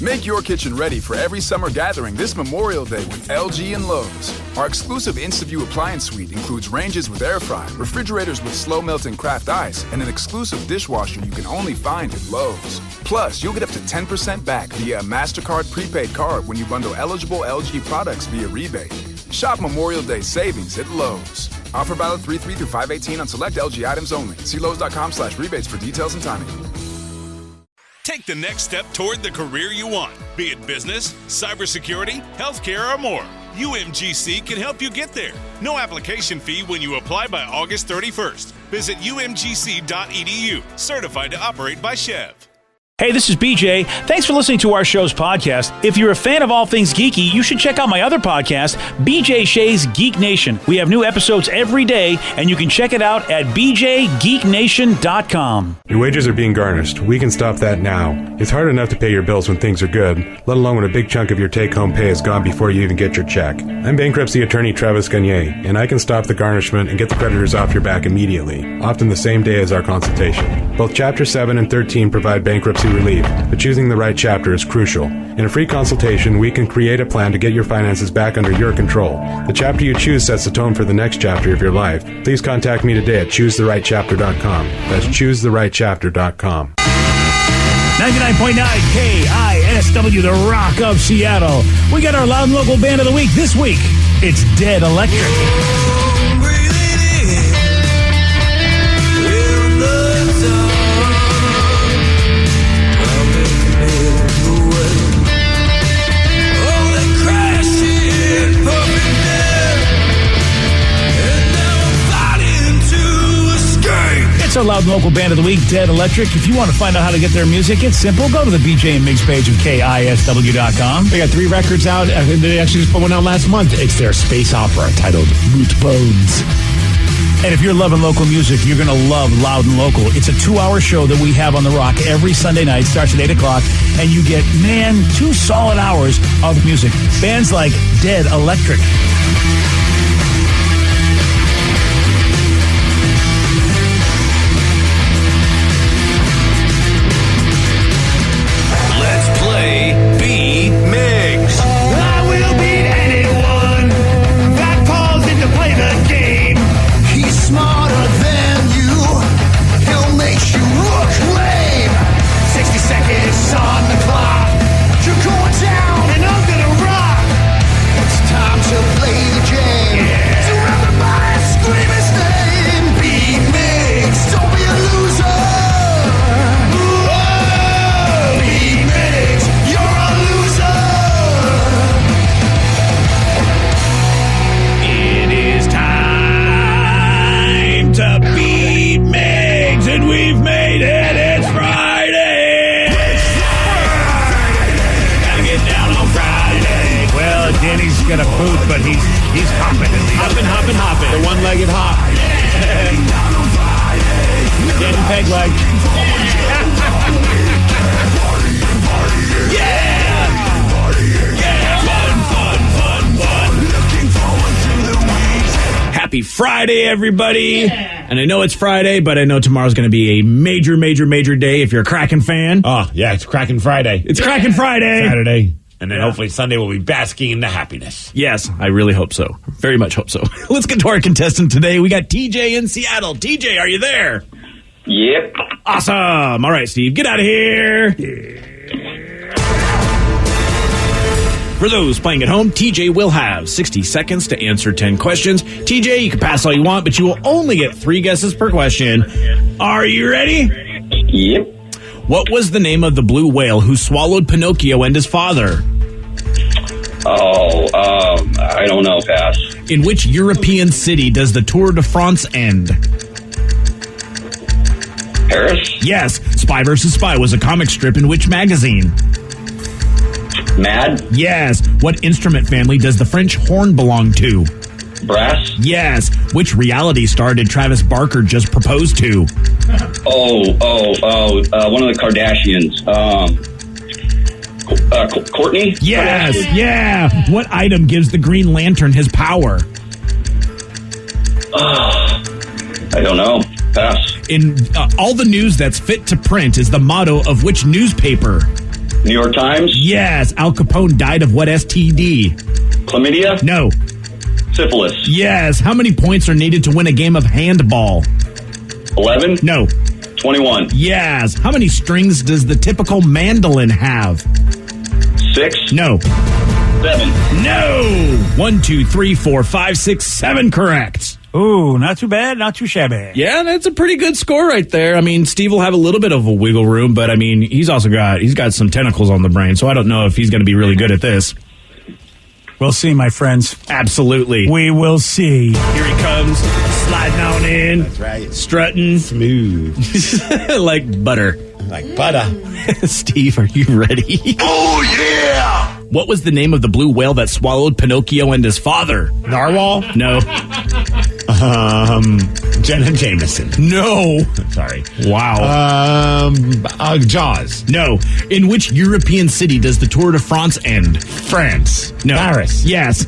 Make your kitchen ready for every summer gathering this Memorial Day with LG and Lowe's. Our exclusive InstaView appliance suite includes ranges with air fry, refrigerators with slow-melting craft ice, and an exclusive dishwasher you can only find at Lowe's. Plus, you'll get up to 10% back via a MasterCard prepaid card when you bundle eligible LG products via rebate. Shop Memorial Day savings at Lowe's. Offer valid 3/3 through 5/18 on select LG items only. See Lowe's.com/rebates for details and timing. Take the next step toward the career you want, be it business, cybersecurity, healthcare, or more. UMGC can help you get there. No application fee when you apply by August 31st. Visit umgc.edu. Certified to operate by Chev. Hey, this is BJ. Thanks for listening to our show's podcast. If you're a fan of all things geeky, you should check out my other podcast, BJ Shea's Geek Nation. We have new episodes every day, and you can check it out at bjgeeknation.com. Your wages are being garnished. We can stop that now. It's hard enough to pay your bills when things are good, let alone when a big chunk of your take-home pay is gone before you even get your check. I'm bankruptcy attorney Travis Gagne, and I can stop the garnishment and get the creditors off your back immediately, often the same day as our consultation. Both Chapter 7 and 13 provide bankruptcy relief, but choosing the right chapter is crucial. In a free consultation, we can create a plan to get your finances back under your control. The chapter you choose sets the tone for the next chapter of your life. Please contact me today at choosetherightchapter.com. That's choosetherightchapter.com. 99.9 KISW, the Rock of Seattle. We got our Loud and Local Band of the Week this week. It's Dead Electric. It's our Loud and Local Band of the Week, Dead Electric. If you want to find out how to get their music, it's simple. Go to the BJ and Migs page of KISW.com. They got 3 records out. They actually just put one out last month. It's their space opera titled Root Bones. And if you're loving local music, you're going to love Loud and Local. It's a 2-hour show that we have on The Rock every Sunday night. Starts at 8 o'clock. And you get, 2 solid hours of music. Bands like Dead Electric. Got a boot, but he's hopping. Hopping. The one-legged hop. Danny Peg leg. Fun. Happy Friday, everybody. Yeah. And I know it's Friday, but I know tomorrow's going to be a major day if you're a Kraken fan. Oh, yeah, it's Kraken Friday. It's Kraken Friday. Saturday. And then hopefully Sunday we'll be basking in the happiness. Yes, I really hope so. Very much hope so. Let's get to our contestant today. We got TJ in Seattle. TJ, are you there? Yep. Awesome. All right, Steve, get out of here. For those playing at home, TJ will have 60 seconds to answer 10 questions. TJ, you can pass all you want, but you will only get 3 guesses per question. Are you ready? Yep. What was the name of the blue whale who swallowed Pinocchio and his father? I don't know. Pass. In which European city does the Tour de France end? Paris? Yes. Spy vs. Spy was a comic strip in which magazine? Mad? Yes. What instrument family does the French horn belong to? Brass? Yes. Which reality star did Travis Barker just propose to? One of the Kardashians. Courtney? Yes. Yeah. What item gives the Green Lantern his power? I don't know. Pass. In all the news that's fit to print is the motto of which newspaper? New York Times. Yes. Al Capone died of what STD? Chlamydia. No. Syphilis. Yes. How many points are needed to win a game of handball? 11. No. 21. Yes. How many strings does the typical mandolin have? 6. No. 7. No. 1, 2, 3, 4, 5, 6, 7 correct. Ooh, not too bad, not too shabby. Yeah, that's a pretty good score right there. I mean, Steve will have a little bit of a wiggle room, but I mean, he's got some tentacles on the brain, so I don't know if he's going to be really good at this. We'll see, my friends. Absolutely. We will see. Here he comes, sliding on in. That's right. Strutting. Smooth. Like butter. Like butter. Steve, are you ready? Oh, yeah! What was the name of the blue whale that swallowed Pinocchio and his father? Narwhal? No. Jenna Jameson. No. Sorry. Wow. Jaws. No. In which European city does the Tour de France end? France. No. Paris. Yes.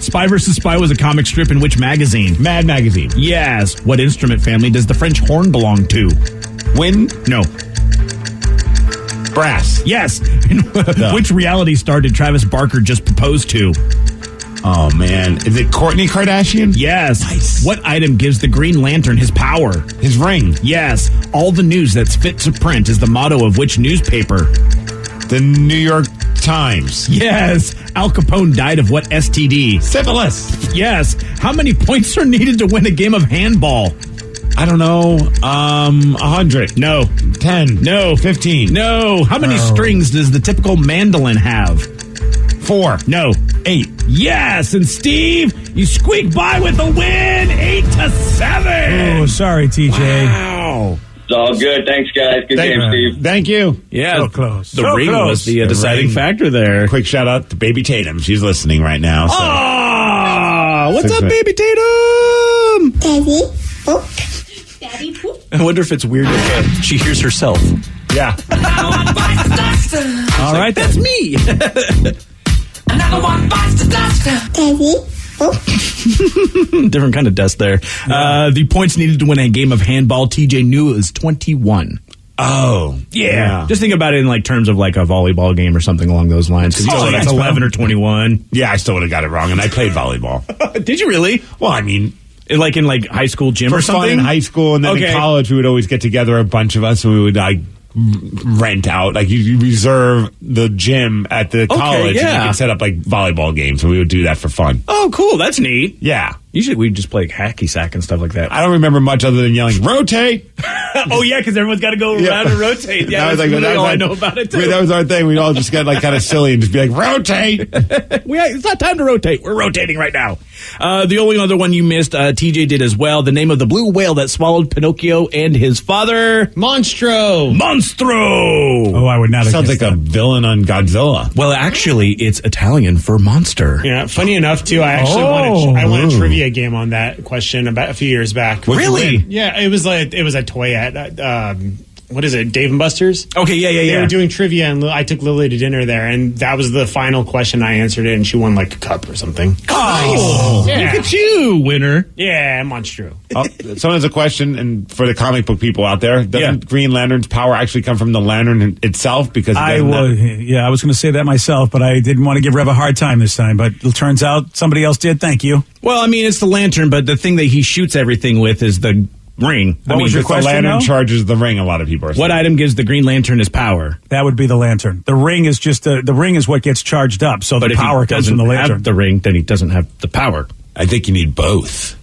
Spy vs. Spy was a comic strip in which magazine? Mad Magazine. Yes. What instrument family does the French horn belong to? Wind. No. Brass. Yes. Which reality star did Travis Barker just propose to? Oh, man. Is it Kourtney Kardashian? Yes. Nice. What item gives the Green Lantern his power? His ring. Yes. All the news that's fit to print is the motto of which newspaper? The New York Times. Yes. Al Capone died of what STD? Syphilis. Yes. How many points are needed to win a game of handball? I don't know. 100. No. 10. No. 15. No. How many strings does the typical mandolin have? 4. No. 8. Yes. And Steve, you squeak by with a win, 8-7. Oh, sorry, TJ. Wow. It's all good. Thanks, guys. Good game, Steve. Thank you. Yeah. So close. The So ring close. was the deciding ring. factor there. Quick shout out to Baby Tatum. She's listening right now. So. Oh, what's up, 6 baby Tatum? Daddy, poop. Daddy, poop. I wonder if it's weird if she hears herself. Yeah. All right, That's me. Daddy, poop. Different kind of dust there. The points needed to win a game of handball, TJ knew it was 21. Oh. Yeah. Just think about it in like terms of like a volleyball game or something along those lines. Because Oh, that's that's 11 or 21. Yeah, I still would have got it wrong, and I played volleyball. Did you really? Well, I mean, In like high school gym for or something? fun in high school, and then Okay. in college, we would always get together, a bunch of us, and we would like rent out, like you reserve the gym at the college, and yeah. you could set up like volleyball games, and we would do that for fun. Oh, cool. That's neat. Yeah. Usually we just play hacky sack and stuff like that. I don't remember much other than yelling, rotate! Oh, yeah, because everyone's got to go around and rotate. Yeah, that's really all I know about it, too. That was our thing. We'd all just get like kind of silly and just be like, rotate! It's not time to rotate. We're rotating right now. The only other one you missed, TJ did as well. The name of the blue whale that swallowed Pinocchio and his father? Monstro. Monstro! Oh, I would not have Sounds guessed like a villain on Godzilla. Well, actually, it's Italian for monster. Yeah, funny enough, too, I actually won a trivia game on that question about a few years back. Really? Yeah, it was a toy at what is it, Dave and Buster's? Okay, yeah. They were doing trivia, and I took Lily to dinner there, and that was the final question. I answered it, and she won like a cup or something. Oh, Yeah. look at you, winner. Yeah, Monstro. Someone has a question, and for the comic book people out there, doesn't Green Lantern's power actually come from the lantern itself? Because I was going to say that myself, but I didn't want to give Rev a hard time this time. But it turns out somebody else did. Thank you. Well, I mean, it's the lantern, but the thing that he shoots everything with is the ring. What was your the question, lantern though? charges the ring. A lot of people are saying. What item gives the Green Lantern his power? That would be the lantern. The ring is just the ring is what gets charged up. So But the if power he comes doesn't from the have lantern. the ring, then he doesn't have the power. I think you need both.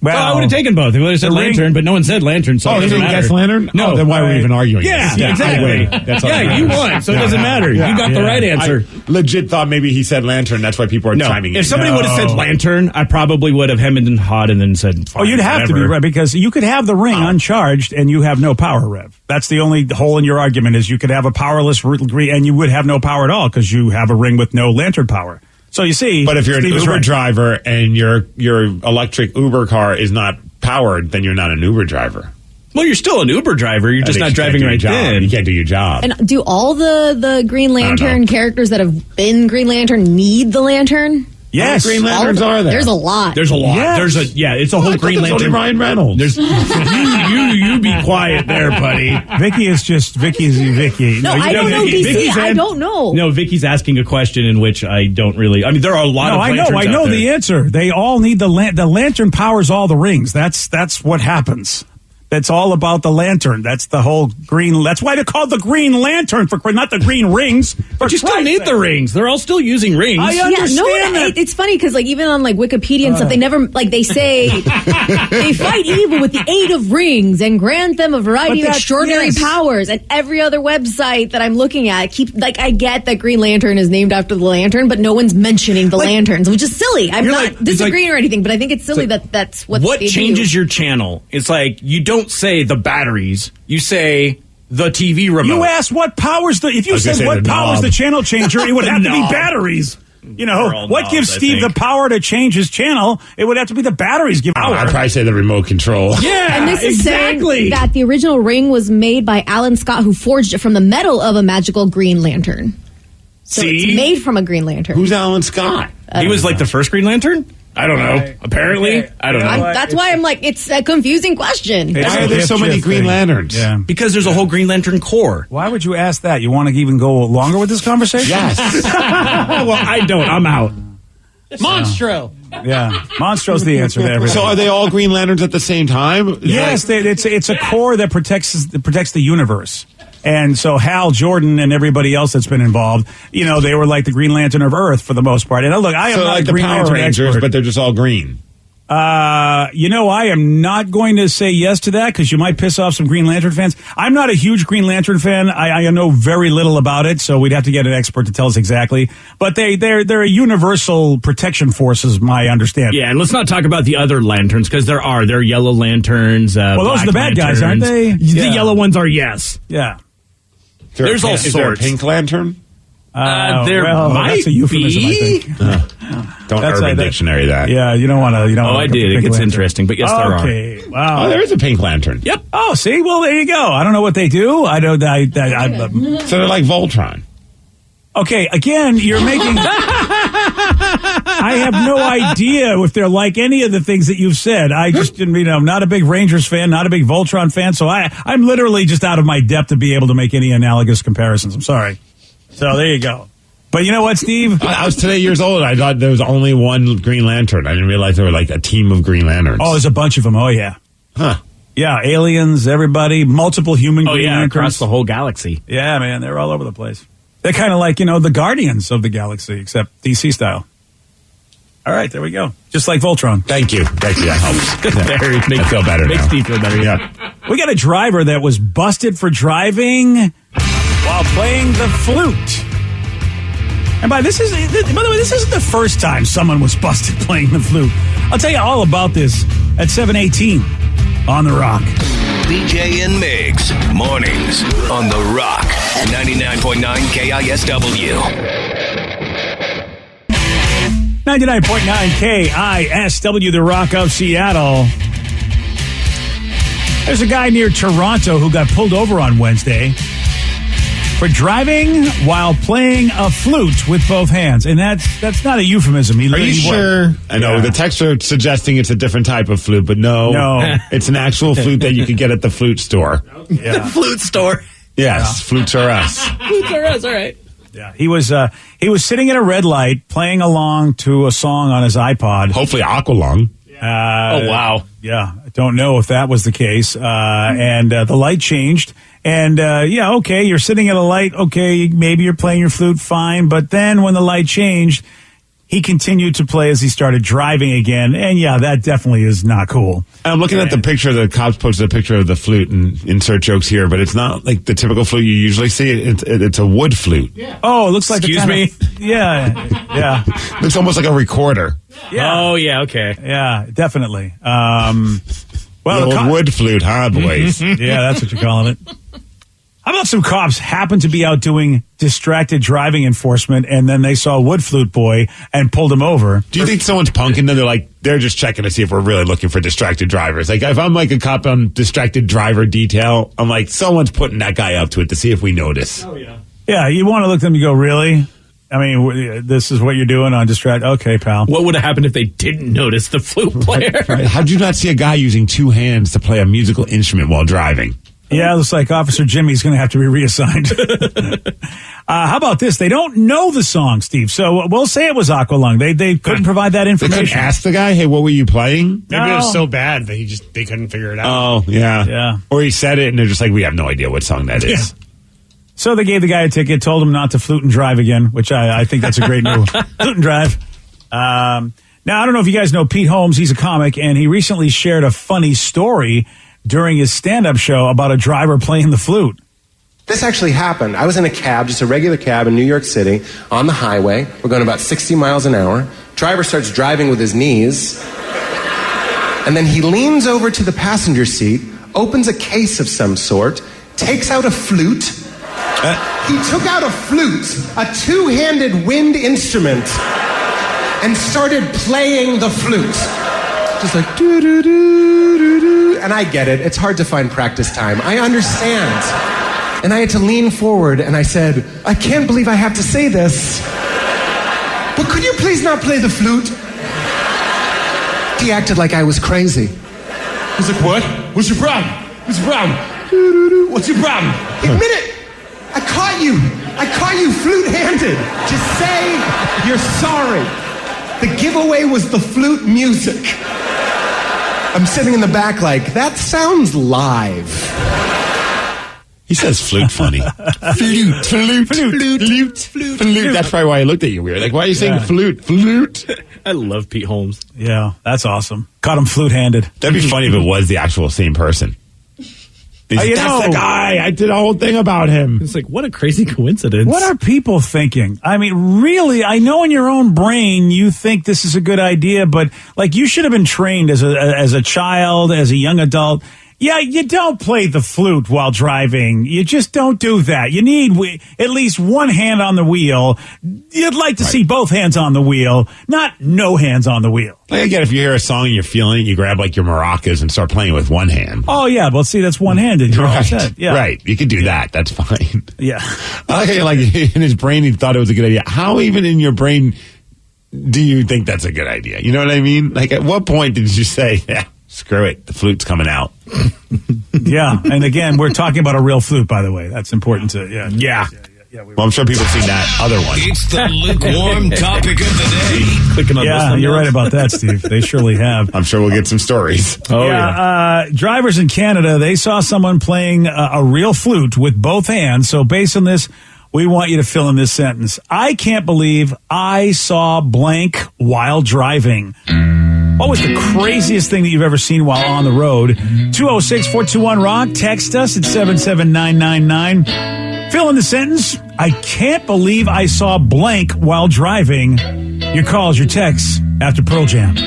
Well, I would have taken both. They would have said the ring- lantern, but no one said lantern, so it you doesn't didn't matter. guess lantern? No. Oh, then why were we even arguing? Yeah, this? exactly. I win. That's all that Yeah, you matters. won, so it doesn't matter. You got the right answer. I legit thought maybe he said lantern. That's why people are No, chiming in. if somebody would have said lantern, I probably would have hemmed and hawed and then said, Oh, you'd have to be right, because you could have the ring uncharged and you have no power, Rev. That's the only hole in your argument, is you could have a powerless ring and you would have no power at all because you have a ring with no lantern power. So you see, But if you're Steve an is Uber right. driver and your electric Uber car is not powered, then you're not an Uber driver. Well, you're still an Uber driver. You're just That not means you can't driving do your right job. then. You can't do your job. And do all the Green don't Lantern know. characters that have been Green Lantern need the lantern? Yes. How many Green Lanterns are there? There's a lot. There's a lot. Yes. It's a whole Green Only Lantern. Ryan Reynolds. There's you be quiet there, buddy. Vicky's Vicky. No, you I don't know, DC. Vicky's I don't know. No, Vicky's asking a question in which I don't really. I mean, there are a lot of. I lanterns know out there. the answer. They all need the lantern powers all the rings. That's what happens. That's all about the lantern. That's the whole green. That's why they're called the Green Lantern not the green rings. But you still need the rings. They're all still using rings. I understand that. It's funny because even on Wikipedia and stuff, they never they say they fight evil with the aid of rings and grant them a variety of extraordinary powers. And every other website that I'm looking at I get that Green Lantern is named after the lantern, but no one's mentioning the lanterns, which is silly. I'm not disagreeing or anything, but I think it's silly that's what they changes do. your channel. It's like you don't say the batteries. You say the TV remote. You asked what powers if you said what powers the channel changer, it would have to be batteries. What gives Steve the power to change his channel? It would have to be the batteries give power. I'd probably say the remote control. Yeah, and this is exactly. saying that the original ring was made by Alan Scott, who forged it from the metal of a magical Green Lantern. So it's made from a Green Lantern. Who's Alan Scott? He was like the first Green Lantern? I don't know. Apparently. I don't know. That's why I'm like, it's a confusing question. Why are there so many Green Lanterns? Yeah. Because there's a whole Green Lantern Corps. Why would you ask that? You want to even go longer with this conversation? Yes. Well, I don't. I'm out. Monstro. Yeah. Monstro's the answer to everything. So are they all Green Lanterns at the same time? Yes, it's a core that protects the universe. And so Hal Jordan and everybody else that's been involved, they were like the Green Lantern of Earth for the most part. And look, I am not like a Green the Power Lantern Rangers, expert. but they're just all green. I am not going to say yes to that because you might piss off some Green Lantern fans. I'm not a huge Green Lantern fan. I know very little about it, so we'd have to get an expert to tell us exactly. But they're a universal protection force, is my understanding. Yeah, and let's not talk about the other lanterns because there are yellow lanterns. Well, those are the bad guys, aren't they? The yellow ones are yes. Yeah. There's all Is there a sorts. pink lantern? There might that's a euphemism, be. I think. Don't That's Urban that- Dictionary that. Yeah, you don't want to. Oh, I did. It gets interesting, but yes, there are. Okay, wow. Oh, there is a pink lantern. Yep. Oh, see, well, there you go. I don't know what they do. I don't. So they're like Voltron. Okay, again, you're making. I have no idea if they're like any of the things that you've said. I just, I'm not a big Rangers fan, not a big Voltron fan, so I'm literally just out of my depth to be able to make any analogous comparisons. I'm sorry. So there you go. But you know what, Steve? I was today years old. I thought there was only one Green Lantern. I didn't realize there were like a team of Green Lanterns. Oh, there's a bunch of them. Oh, yeah. Huh. Yeah, aliens, everybody, multiple human Green Lanterns. Across the whole galaxy. Yeah, man, they're all over the place. They're kind of like, the Guardians of the Galaxy, except DC style. All right, there we go. Just like Voltron. Thank you. That helps. I feel better now. Makes Steve feel better, yeah. We got a driver that was busted for driving while playing the flute. And by the way, this isn't the first time someone was busted playing the flute. I'll tell you all about this at 7:18 on The Rock. BJ and Migs, mornings on The Rock, 99.9 KISW. 99.9 KISW, The Rock of Seattle. There's a guy near Toronto who got pulled over on Wednesday for driving while playing a flute with both hands. And that's not a euphemism. Are you sure? I know. The texts are suggesting it's a different type of flute, but no. It's an actual flute that you could get at the flute store. The flute store. Yes, flutes are us. Flutes are us, all right. Yeah, he was sitting at a red light playing along to a song on his iPod. Hopefully Aqualung. Oh, wow. Yeah, I don't know if that was the case. And the light changed. And, okay, you're sitting at a light. Okay, maybe you're playing your flute fine. But then when the light changed, he continued to play as he started driving again. And, yeah, that definitely is not cool. I'm looking at the picture. The cops posted a picture of the flute and insert jokes here, but it's not like the typical flute you usually see. It's a wood flute. Yeah. Oh, it looks like Excuse me? Yeah. Looks almost like a recorder. Yeah. Oh, yeah, okay. Yeah, definitely. Well, wood flute, huh, boys? Yeah, that's what you're calling it. How about some cops happened to be out doing distracted driving enforcement, and then they saw Wood Flute Boy and pulled him over? Do you think someone's punking them? They're just checking to see if we're really looking for distracted drivers. Like, if I'm like a cop on distracted driver detail, I'm like, someone's putting that guy up to it to see if we notice. Oh, yeah. Yeah, you want to look at them and go, really? I mean, this is what you're doing on Distract. Okay, pal. What would have happened if they didn't notice the flute player? Right. How'd you not see a guy using two hands to play a musical instrument while driving? Yeah, it looks like Officer Jimmy's going to have to be reassigned. How about this? They don't know the song, Steve. So we'll say it was Aqualung. They couldn't provide that They information. couldn't ask the guy, hey, what were you playing? Maybe it was so bad that they couldn't figure it out. Oh, yeah. Yeah. Or he said it and they're just like, we have no idea what song that is. Yeah. So they gave the guy a ticket, told him not to flute and drive again, which I think that's a great move. Flute and drive. Now, I don't know if you guys know Pete Holmes. He's a comic, and he recently shared a funny story during his stand-up show about a driver playing the flute. This actually happened. I was in a cab, just a regular cab in New York City, on the highway. We're going about 60 miles an hour. Driver starts driving with his knees. And then he leans over to the passenger seat, opens a case of some sort, takes out a flute. He took out a flute, a two-handed wind instrument, and started playing the flute. Just like, doo-doo-doo-doo-doo. And I get it. It's hard to find practice time. I understand. And I had to lean forward, and I said, I can't believe I have to say this, but could you please not play the flute? He acted like I was crazy. He's like, what? What's your problem? What's your problem? What's your problem? Admit it. I caught you. I caught you flute-handed. Just say you're sorry. The giveaway was the flute music. I'm sitting in the back like, that sounds live. He says flute funny. Flute. That's probably why I looked at you weird. Like, why are you saying flute? I love Pete Holmes. Yeah, that's awesome. Caught him flute-handed. That'd be funny if it was the actual same person. That's the guy. I did a whole thing about him. It's like, what a crazy coincidence. What are people thinking? I mean, really, I know in your own brain you think this is a good idea, but like you should have been trained as a child, as a young adult. Yeah, you don't play the flute while driving. You just don't do that. You need at least one hand on the wheel. You'd like to see both hands on the wheel, not no hands on the wheel. Like, again, if you hear a song and you're feeling it, you grab like your maracas and start playing with one hand. Oh, yeah. Well, see, that's one-handed. You're all set. Yeah. Right. You can do that. That's fine. Yeah. Like in his brain, he thought it was a good idea. How even in your brain do you think that's a good idea? You know what I mean? Like, at what point did you say, yeah, screw it, the flute's coming out? Yeah. And again, we're talking about a real flute, by the way. That's important to, Yeah. Well, I'm sure people have seen that other one. It's the lukewarm topic of the day. Clicking on yeah, you're right about that, Steve. They surely have. I'm sure we'll get some stories. Oh, yeah. Drivers in Canada, they saw someone playing a real flute with both hands. So based on this, we want you to fill in this sentence. I can't believe I saw blank while driving. What was the craziest thing that you've ever seen while on the road? 206-421-ROCK. Text us at 77999. Fill in the sentence. I can't believe I saw blank while driving. Your calls, your texts after Pearl Jam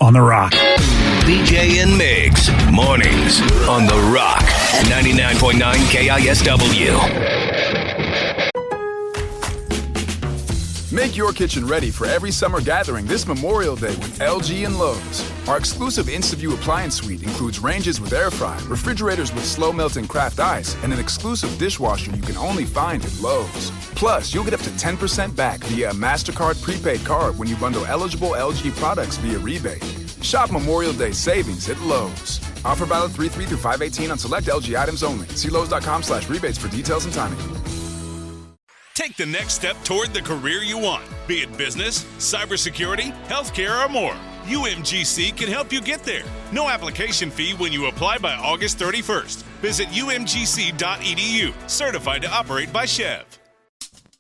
on The Rock. BJ and Migs, mornings on The Rock, 99.9 KISW. Make your kitchen ready for every summer gathering this Memorial Day with LG and Lowe's. Our exclusive InstaView appliance suite includes ranges with air fry, refrigerators with slow melting craft ice, and an exclusive dishwasher you can only find at Lowe's. Plus, you'll get up to 10% back via a MasterCard prepaid card when you bundle eligible LG products via rebate. Shop Memorial Day savings at Lowe's. Offer valid 3/3 through 5/18 on select LG items only. See Lowe's.com/rebates for details and timing. Take the next step toward the career you want, be it business, cybersecurity, healthcare, or more. UMGC can help you get there. No application fee when you apply by August 31st. Visit umgc.edu, certified to operate by Chev.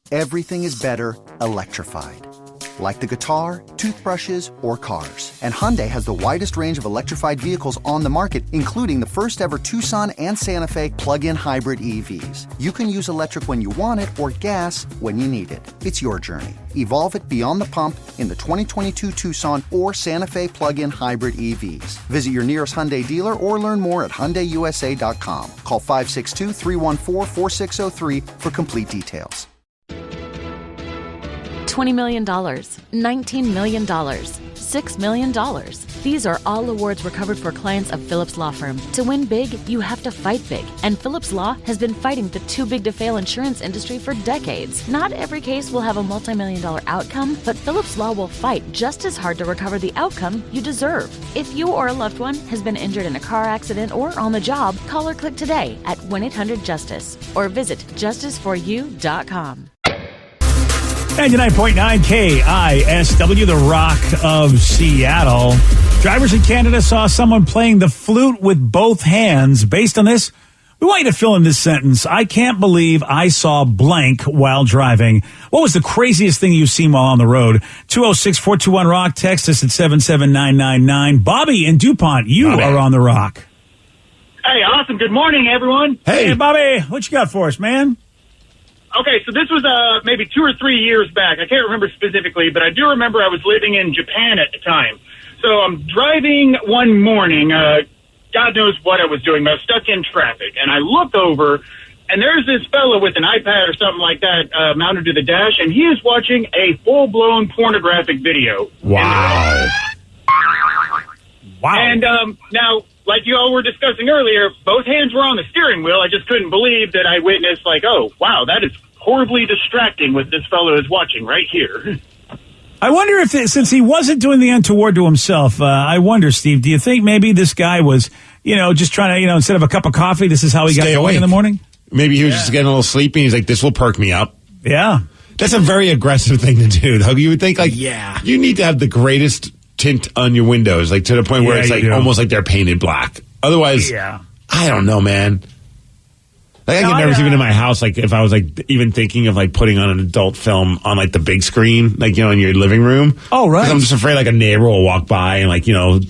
Everything is better electrified. Like the guitar, toothbrushes, or cars. And Hyundai has the widest range of electrified vehicles on the market, including the first ever Tucson and Santa Fe plug-in hybrid EVs. You can use electric when you want it or gas when you need it. It's your journey. Evolve it beyond the pump in the 2022 Tucson or Santa Fe plug-in hybrid EVs. Visit your nearest Hyundai dealer or learn more at HyundaiUSA.com. Call 562-314-4603 for complete details. $20 million, $19 million, $6 million. These are all awards recovered for clients of Phillips Law Firm. To win big, you have to fight big. And Phillips Law has been fighting the too big to fail insurance industry for decades. Not every case will have a multi-million-dollar outcome, but Phillips Law will fight just as hard to recover the outcome you deserve. If you or a loved one has been injured in a car accident or on the job, call or click today at 1-800-JUSTICE or visit justiceforyou.com. 99.9 KISW, the Rock of Seattle. Drivers in Canada saw someone playing the flute with both hands. Based on this, we want you to fill in this sentence. I can't believe I saw blank while driving. What was the craziest thing you've seen while on the road? 206-421-ROCK. Text us at 77999. Bobby in DuPont, you are on the Rock. Hey, awesome. Good morning, everyone. Hey, Bobby, what you got for us, man? Okay, so this was maybe 2 or 3 years back. I can't remember specifically, but I do remember I was living in Japan at the time. So I'm driving one morning. God knows what I was doing, but I was stuck in traffic. And I look over, and there's this fellow with an iPad or something like that mounted to the dash, and he is watching a full-blown pornographic video. Wow. Wow. And now, like you all were discussing earlier, both hands were on the steering wheel. I just couldn't believe that I witnessed, like, oh, wow, that is horribly distracting what this fellow is watching right here. I wonder if, since he wasn't doing the untoward to himself, I wonder, Steve, do you think maybe this guy was, just trying to, instead of a cup of coffee, this is how he got going in the morning? Maybe he was just getting a little sleepy. He's like, this will perk me up. Yeah. That's a very aggressive thing to do, though. You would think, you need to have the greatest tint on your windows, like to the point where it's like almost like they're painted black. Otherwise, I don't know, man. Like I get nervous even in my house, like if I was like even thinking of like putting on an adult film on like the big screen, like in your living room. Oh, right. 'Cause I'm just afraid like a neighbor will walk by and like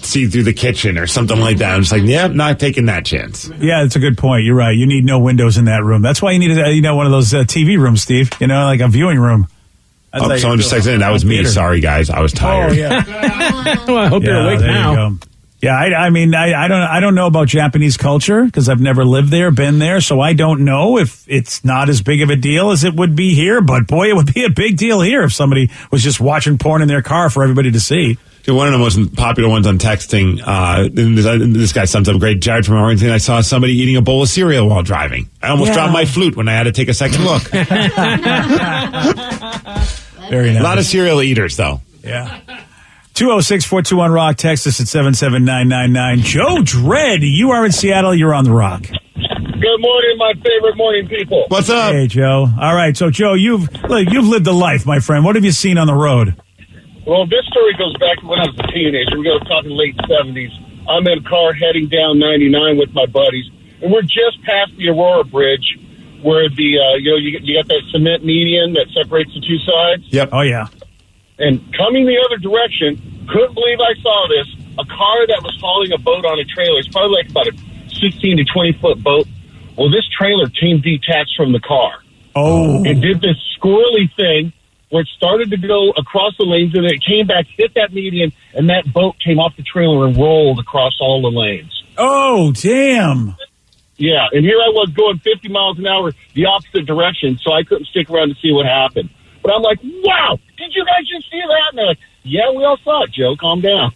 see through the kitchen or something like that. I'm just like, not taking that chance. Yeah, that's a good point. You're right. You need no windows in that room. That's why you need one of those TV rooms, Steve. Like a viewing room. Someone just texted in. That was me. Sorry, guys. I was tired. Oh, yeah. Well, I hope you're awake now. Yeah, I mean, I don't know about Japanese culture because I've never lived there, been there, so I don't know if it's not as big of a deal as it would be here. But boy, it would be a big deal here if somebody was just watching porn in their car for everybody to see. One of the most popular ones on texting, this guy sums up great. Jared from Arlington, I saw somebody eating a bowl of cereal while driving. I almost dropped my flute when I had to take a second look. Very nice. A lot of cereal eaters, though. Yeah. 206-421-ROCK. Text us at 77999. Joe Dredd, you are in Seattle. You're on the Rock. Good morning, my favorite morning people. What's up? Hey, Joe. All right. So, Joe, you've lived a life, my friend. What have you seen on the road? Well, this story goes back to when I was a teenager. We go talking late 70s. I'm in a car heading down 99 with my buddies, and we're just past the Aurora Bridge where the you got that cement median that separates the two sides. Yep. Oh, yeah. And coming the other direction, couldn't believe I saw this, a car that was hauling a boat on a trailer. It's probably like about a 16 to 20-foot boat. Well, this trailer came detached from the car. Oh. And did this squirrely thing where it started to go across the lanes, and then it came back, hit that median, and that boat came off the trailer and rolled across all the lanes. Oh, damn. Yeah, and here I was going 50 miles an hour the opposite direction, so I couldn't stick around to see what happened. But I'm like, wow, did you guys just see that? And they're like, yeah, we all saw it, Joe. Calm down.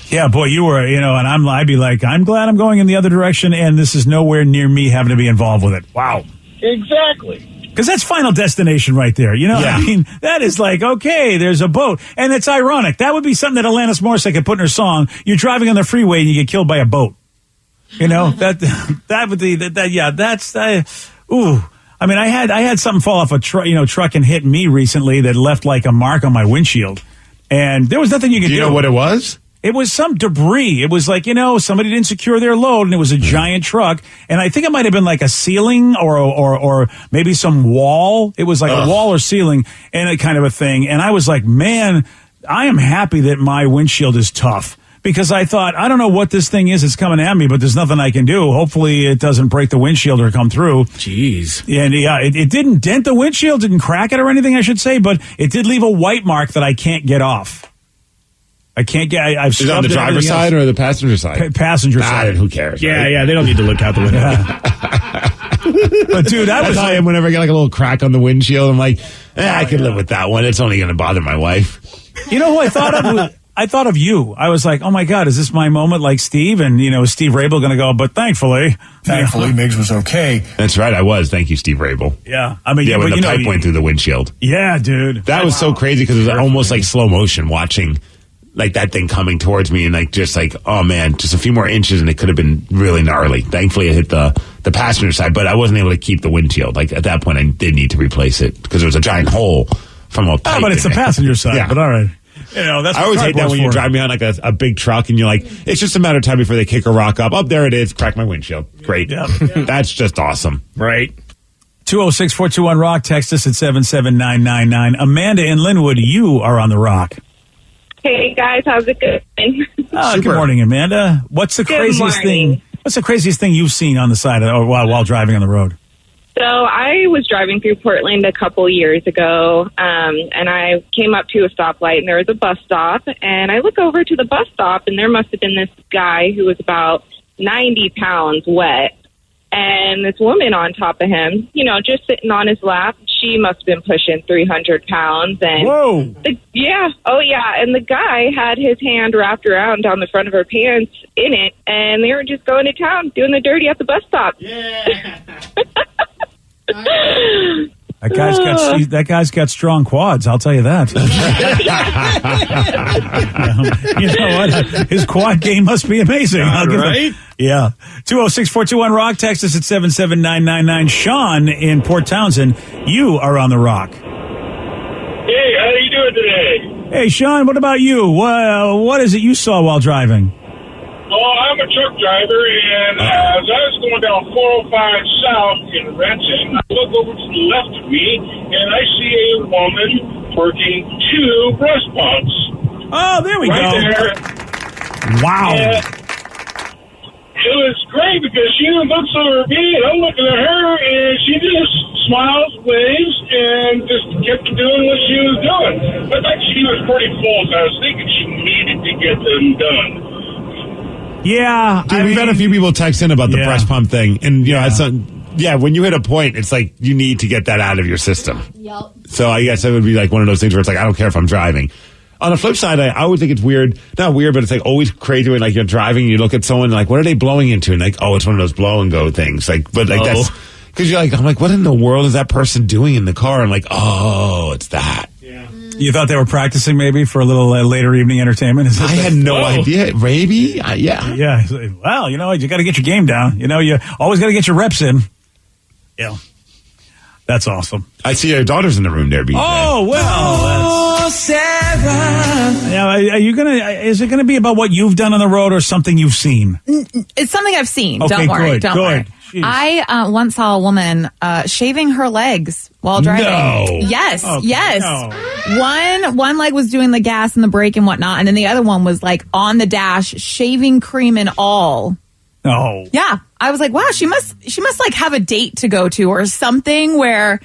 Yeah, boy, you were, and I'd be like, I'm glad I'm going in the other direction, and this is nowhere near me having to be involved with it. Wow. Exactly. Because that's Final Destination right there. I mean, that is like, okay, there's a boat. And it's ironic. That would be something that Alanis Morissette could put in her song. You're driving on the freeway and you get killed by a boat. That would be, that's, ooh. I mean, I had something fall off a truck and hit me recently that left like a mark on my windshield. And there was nothing you could do. Do you know what it was? It was some debris. It was like, somebody didn't secure their load, and it was a giant truck. And I think it might have been like a ceiling or maybe some wall. It was like a wall or ceiling and a kind of a thing. And I was like, man, I am happy that my windshield is tough. Because I thought, I don't know what this thing is. It's coming at me, but there's nothing I can do. Hopefully it doesn't break the windshield or come through. Jeez. And it didn't dent the windshield, didn't crack it or anything, I should say, but it did leave a white mark that I can't get off. I can't get. I've Is it on the driver's side or the passenger side? Passenger side. Who cares? Yeah, right? yeah. They don't need to look out the window. But dude, I am whenever I get like a little crack on the windshield, I'm like, I could live with that one. It's only going to bother my wife. You know who I thought of? I thought of you. I was like, oh my God, is this my moment like Steve? And, is Steve Rabel going to go, but thankfully, Miggs was okay. That's right, I was. Thank you, Steve Rabel. Yeah. I mean, when the pipe went through the windshield. Yeah, dude. That was so crazy because it was almost like slow motion watching like that thing coming towards me and like just like, oh man, just a few more inches and it could have been really gnarly. Thankfully, I hit the passenger side, but I wasn't able to keep the windshield. Like at that point, I did need to replace it because there was a giant hole from a pipe. Oh, but it's the passenger side. Yeah. But all right. That's I always hate that when you drive behind like a big truck and you're like, it's just a matter of time before they kick a rock up. Oh, there it is. Crack my windshield. Great. Yeah. That's just awesome. Right. 206-421-ROCK. Text us at 77999. Amanda in Linwood, you are on the Rock. Hey, guys. How's it going? Good morning, Amanda. What's the craziest thing? What's the craziest thing you've seen on the side while driving on the road? So I was driving through Portland a couple years ago, and I came up to a stoplight, and there was a bus stop, and I look over to the bus stop, and there must have been this guy who was about 90 pounds wet, and this woman on top of him, just sitting on his lap. She must have been pushing 300 pounds. And whoa! And the guy had his hand wrapped around down the front of her pants in it, and they were just going to town, doing the dirty at the bus stop. Yeah. That guy's got strong quads. I'll tell you that. You know what? His quad game must be amazing. Right? Yeah. 206-421-ROCK. Text us at 77999. Sean in Port Townsend, you are on the Rock. Hey, how you doing today? Hey, Sean. What about you? What is it you saw while driving? Oh, I'm a truck driver, and as I was going down 405 South in Renton, I look over to the left of me, and I see a woman working 2 breast pumps. Oh, there we go. There. Wow. And it was great because she looks over at me, and I'm looking at her, and she just smiles, waves, and just kept doing what she was doing. But she was pretty full, so I was thinking she needed to get them done. Yeah, dude, we've had a few people text in about the breast pump thing, and when you hit a point, it's like you need to get that out of your system. Yep. So I guess it would be like one of those things where it's like I don't care if I'm driving. On the flip side, I always think it's weird, not weird, but it's like always crazy when like you're driving, and you look at someone and like, what are they blowing into? And like, oh, it's one of those blow and go things. Like, but like that's because you're like, I'm like, what in the world is that person doing in the car? I'm like, oh, it's that. You thought they were practicing maybe for a little later evening entertainment? I had no idea. Maybe? Yeah. Yeah. Well, you got to get your game down. You always got to get your reps in. Yeah. That's awesome. I see your daughter's in the room there, BJ. Oh, well. Sarah. Yeah, is it going to be about what you've done on the road or something you've seen? It's something I've seen. Okay, don't worry. Don't worry. Jeez. I once saw a woman shaving her legs while driving. No. Yes. Okay, yes. no. One leg was doing the gas and the brake and whatnot, and then the other one was like on the dash, shaving cream and all. No. Yeah. I was like, wow, she must like have a date to go to or something where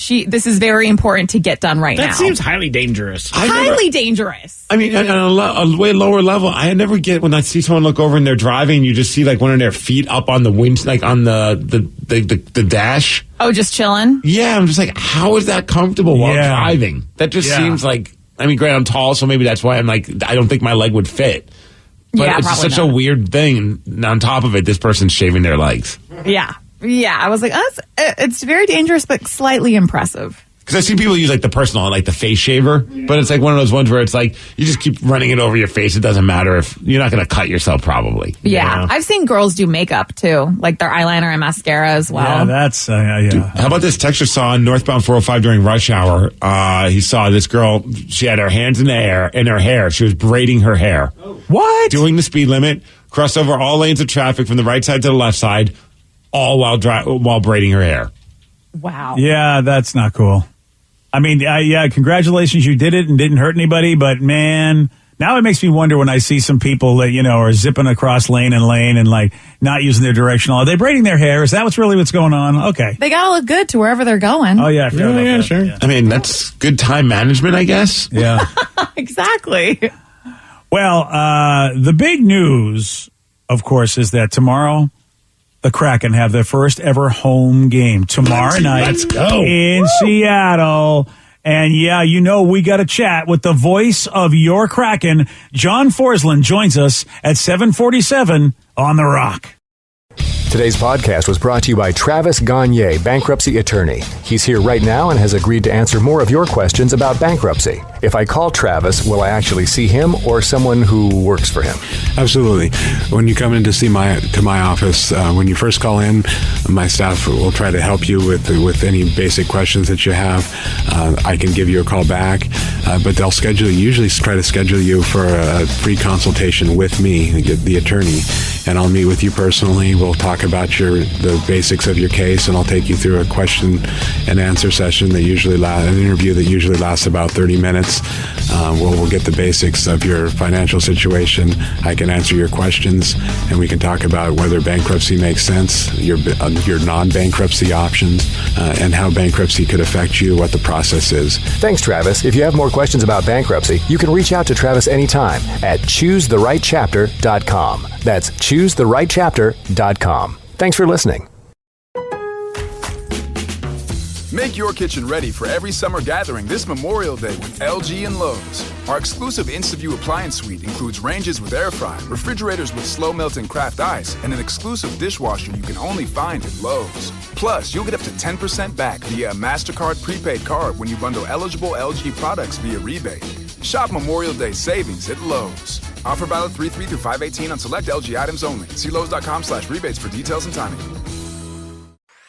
this is very important to get done right now. That seems highly dangerous. Highly dangerous. I mean, on a way lower level, I never get when I see someone look over and they're driving, you just see like one of their feet up on the wind, like on the dash. Oh, just chilling? Yeah, I'm just like, how is that comfortable while driving? That just seems like, I mean, granted, I'm tall, so maybe that's why I'm like, I don't think my leg would fit. But it's such a weird thing. And on top of it, this person's shaving their legs. Yeah. Yeah. I was like, it's very dangerous, but slightly impressive. Because I see people use like the personal, like the face shaver, but it's like one of those ones where it's like you just keep running it over your face. It doesn't matter if you're not going to cut yourself, probably. Yeah, I've seen girls do makeup too, like their eyeliner and mascara as well. Yeah, that's Dude, how about this texter saw on northbound 405 during rush hour? He saw this girl. She had her hands in the air in her hair. She was braiding her hair. What? Doing the speed limit, crossed over all lanes of traffic from the right side to the left side, all while braiding her hair. Wow. Yeah, that's not cool. I mean, congratulations, you did it and didn't hurt anybody, but man, now it makes me wonder when I see some people that, are zipping across lane and like not using their directional. Are they braiding their hair? Is that what's going on? Okay. They gotta look good to wherever they're going. Oh, yeah. Sure. Yeah. I mean, that's good time management, I guess. Yeah. Exactly. Well, the big news, of course, is that tomorrow the Kraken have their first ever home game tomorrow night. Let's go. In Seattle. And yeah, you know, we got to chat with the voice of your Kraken. John Forsland joins us at 7:47 on The Rock. Today's podcast was brought to you by Travis Gagne, bankruptcy attorney. He's here right now and has agreed to answer more of your questions about bankruptcy. If I call Travis, will I actually see him or someone who works for him? Absolutely. When you come in to see my office, when you first call in, my staff will try to help you with any basic questions that you have. I can give you a call back, but they'll usually try to schedule you for a free consultation with me, the attorney, and I'll meet with you personally. We'll talk about the basics of your case, and I'll take you through a question and answer session that an interview that usually lasts about 30 minutes. We'll get the basics of your financial situation. I can answer your questions, and we can talk about whether bankruptcy makes sense, your non-bankruptcy options, and how bankruptcy could affect you, what the process is. Thanks, Travis. If you have more questions about bankruptcy, you can reach out to Travis anytime at choosetherightchapter.com. That's choosetherightchapter.com. Thanks for listening. Make your kitchen ready for every summer gathering this Memorial Day with LG and Lowe's. Our exclusive InstaView appliance suite includes ranges with air fry, refrigerators with slow melting craft ice, and an exclusive dishwasher you can only find at Lowe's. Plus, you'll get up to 10% back via a MasterCard prepaid card when you bundle eligible LG products via rebate. Shop Memorial Day savings at Lowe's. Offer valid 3/3 through 5/18 on select LG items only. See Lowe's.com/rebates for details and timing.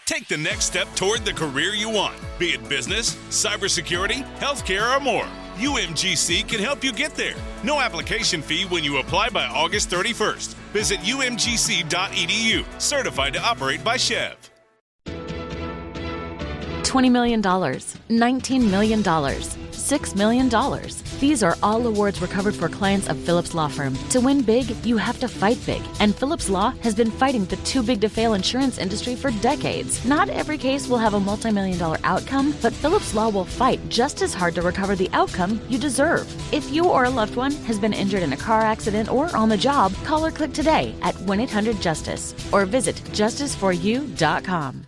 Take the next step toward the career you want, be it business, cybersecurity, healthcare, or more. UMGC can help you get there. No application fee when you apply by August 31st. Visit umgc.edu, certified to operate by Chev. $20 million, $19 million, $6 million. These are all awards recovered for clients of Phillips Law Firm. To win big, you have to fight big. And Phillips Law has been fighting the too big to fail insurance industry for decades. Not every case will have a multi-million-dollar outcome, but Phillips Law will fight just as hard to recover the outcome you deserve. If you or a loved one has been injured in a car accident or on the job, call or click today at 1-800-JUSTICE or visit justiceforyou.com.